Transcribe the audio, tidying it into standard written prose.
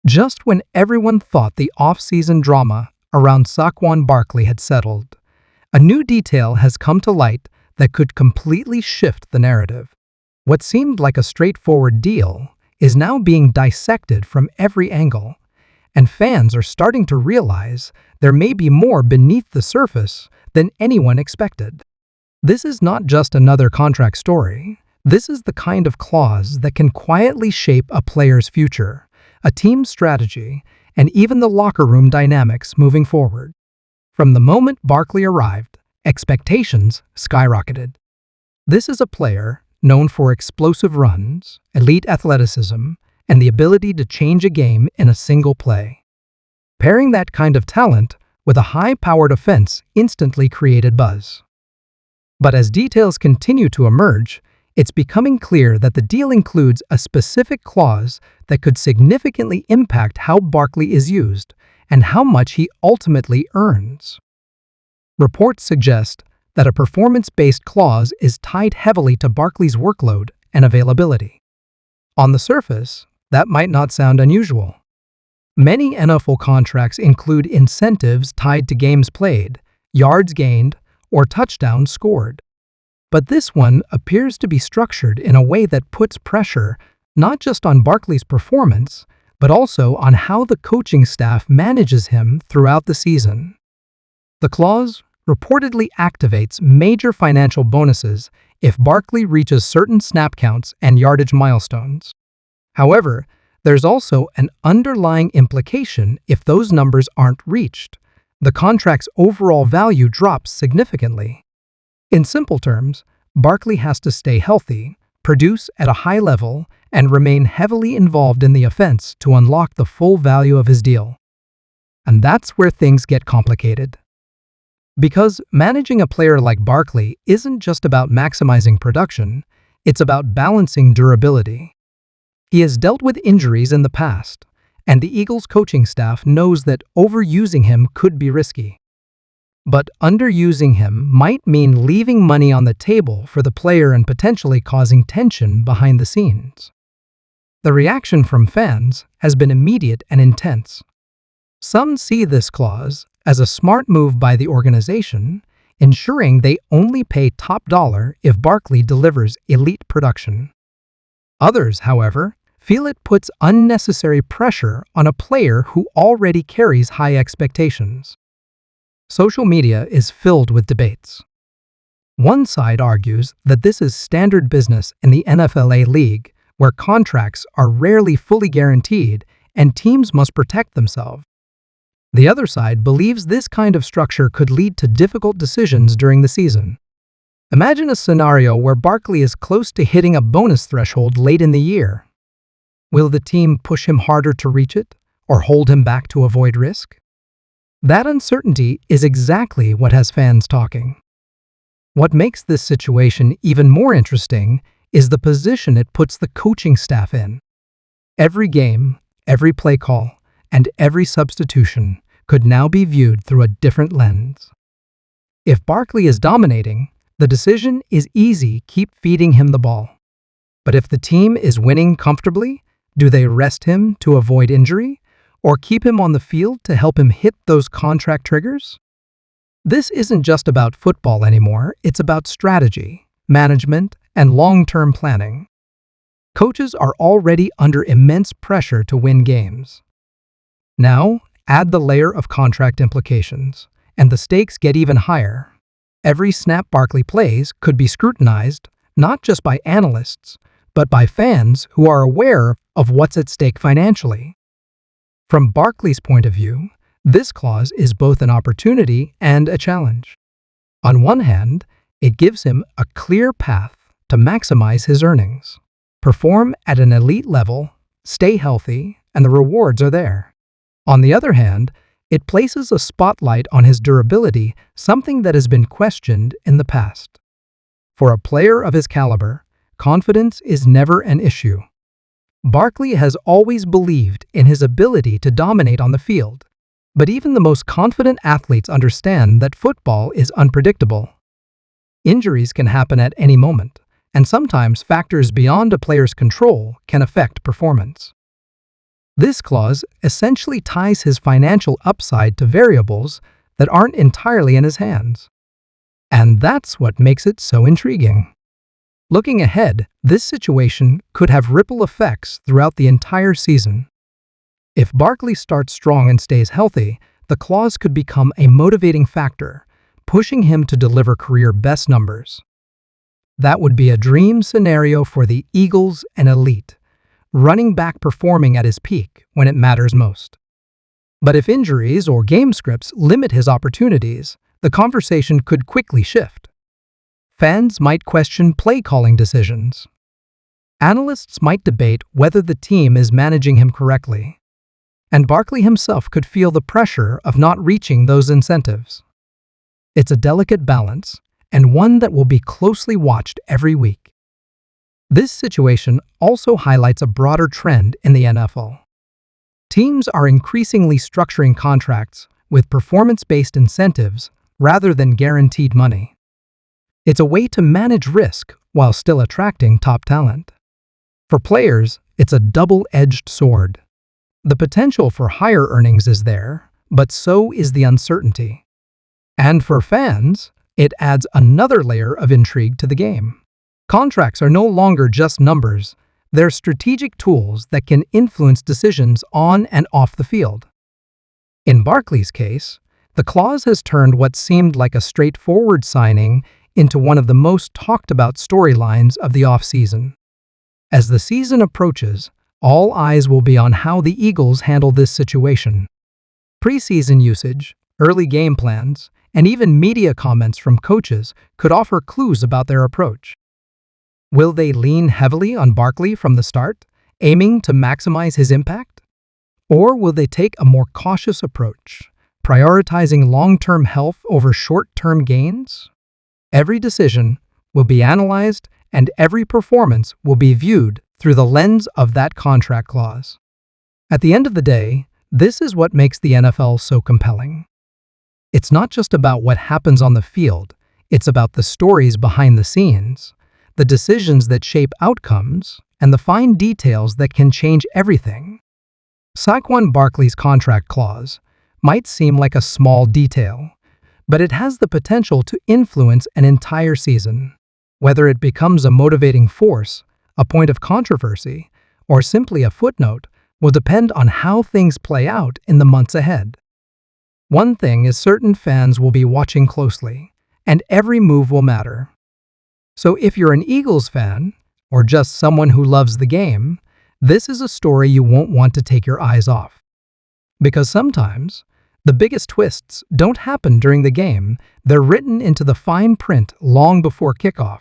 Just when everyone thought the off-season drama around Saquon Barkley had settled, a new detail has come to light that could completely shift the narrative. What seemed like a straightforward deal is now being dissected from every angle, and fans are starting to realize there may be more beneath the surface than anyone expected. This is not just another contract story. This is the kind of clause that can quietly shape a player's future, a team's strategy, and even the locker room dynamics moving forward. From the moment Barkley arrived, expectations skyrocketed. This is a player known for explosive runs, elite athleticism, and the ability to change a game in a single play. Pairing that kind of talent with a high-powered offense instantly created buzz. But as details continue to emerge, it's becoming clear that the deal includes a specific clause that could significantly impact how Barkley is used and how much he ultimately earns. Reports suggest that a performance-based clause is tied heavily to Barkley's workload and availability. On the surface, that might not sound unusual. Many NFL contracts include incentives tied to games played, yards gained, or touchdowns scored. But this one appears to be structured in a way that puts pressure not just on Barkley's performance, but also on how the coaching staff manages him throughout the season. The clause reportedly activates major financial bonuses if Barkley reaches certain snap counts and yardage milestones. However, there's also an underlying implication if those numbers aren't reached. The contract's overall value drops significantly. In simple terms, Barkley has to stay healthy, produce at a high level, and remain heavily involved in the offense to unlock the full value of his deal. And that's where things get complicated. Because managing a player like Barkley isn't just about maximizing production, it's about balancing durability. He has dealt with injuries in the past, and the Eagles coaching staff knows that overusing him could be risky. But underusing him might mean leaving money on the table for the player and potentially causing tension behind the scenes. The reaction from fans has been immediate and intense. Some see this clause as a smart move by the organization, ensuring they only pay top dollar if Barkley delivers elite production. Others, however, feel it puts unnecessary pressure on a player who already carries high expectations. Social media is filled with debates. One side argues that this is standard business in the NFL league, where contracts are rarely fully guaranteed and teams must protect themselves. The other side believes this kind of structure could lead to difficult decisions during the season. Imagine a scenario where Barkley is close to hitting a bonus threshold late in the year. Will the team push him harder to reach it, or hold him back to avoid risk? That uncertainty is exactly what has fans talking. What makes this situation even more interesting is the position it puts the coaching staff in. Every game, every play call, and every substitution could now be viewed through a different lens. If Barkley is dominating, the decision is easy: keep feeding him the ball. But if the team is winning comfortably, do they rest him to avoid injury, or keep him on the field to help him hit those contract triggers? This isn't just about football anymore, it's about strategy, management, and long-term planning. Coaches are already under immense pressure to win games. Now, add the layer of contract implications, and the stakes get even higher. Every snap Barkley plays could be scrutinized, not just by analysts, but by fans who are aware of what's at stake financially. From Barkley's point of view, this clause is both an opportunity and a challenge. On one hand, it gives him a clear path to maximize his earnings, perform at an elite level, stay healthy, and the rewards are there. On the other hand, it places a spotlight on his durability, something that has been questioned in the past. For a player of his caliber, confidence is never an issue. Barkley has always believed in his ability to dominate on the field, but even the most confident athletes understand that football is unpredictable. Injuries can happen at any moment, and sometimes factors beyond a player's control can affect performance. This clause essentially ties his financial upside to variables that aren't entirely in his hands. And that's what makes it so intriguing. Looking ahead, this situation could have ripple effects throughout the entire season. If Barkley starts strong and stays healthy, the clause could become a motivating factor, pushing him to deliver career best numbers. That would be a dream scenario for the Eagles and elite, running back performing at his peak when it matters most. But if injuries or game scripts limit his opportunities, the conversation could quickly shift. Fans might question play-calling decisions. Analysts might debate whether the team is managing him correctly. And Barkley himself could feel the pressure of not reaching those incentives. It's a delicate balance, and one that will be closely watched every week. This situation also highlights a broader trend in the NFL. Teams are increasingly structuring contracts with performance-based incentives rather than guaranteed money. It's a way to manage risk while still attracting top talent. For players, it's a double-edged sword. The potential for higher earnings is there, but so is the uncertainty. And for fans, it adds another layer of intrigue to the game. Contracts are no longer just numbers, they're strategic tools that can influence decisions on and off the field. In Barkley's case, the clause has turned what seemed like a straightforward signing into one of the most talked about storylines of the offseason. As the season approaches, all eyes will be on how the Eagles handle this situation. Preseason usage, early game plans, and even media comments from coaches could offer clues about their approach. Will they lean heavily on Barkley from the start, aiming to maximize his impact? Or will they take a more cautious approach, prioritizing long-term health over short-term gains? Every decision will be analyzed and every performance will be viewed through the lens of that contract clause. At the end of the day, this is what makes the NFL so compelling. It's not just about what happens on the field, it's about the stories behind the scenes, the decisions that shape outcomes, and the fine details that can change everything. Saquon Barkley's contract clause might seem like a small detail, but it has the potential to influence an entire season. Whether it becomes a motivating force, a point of controversy, or simply a footnote will depend on how things play out in the months ahead. One thing is certain: fans will be watching closely, and every move will matter. So if you're an Eagles fan, or just someone who loves the game, this is a story you won't want to take your eyes off. Because sometimes, the biggest twists don't happen during the game, they're written into the fine print long before kickoff.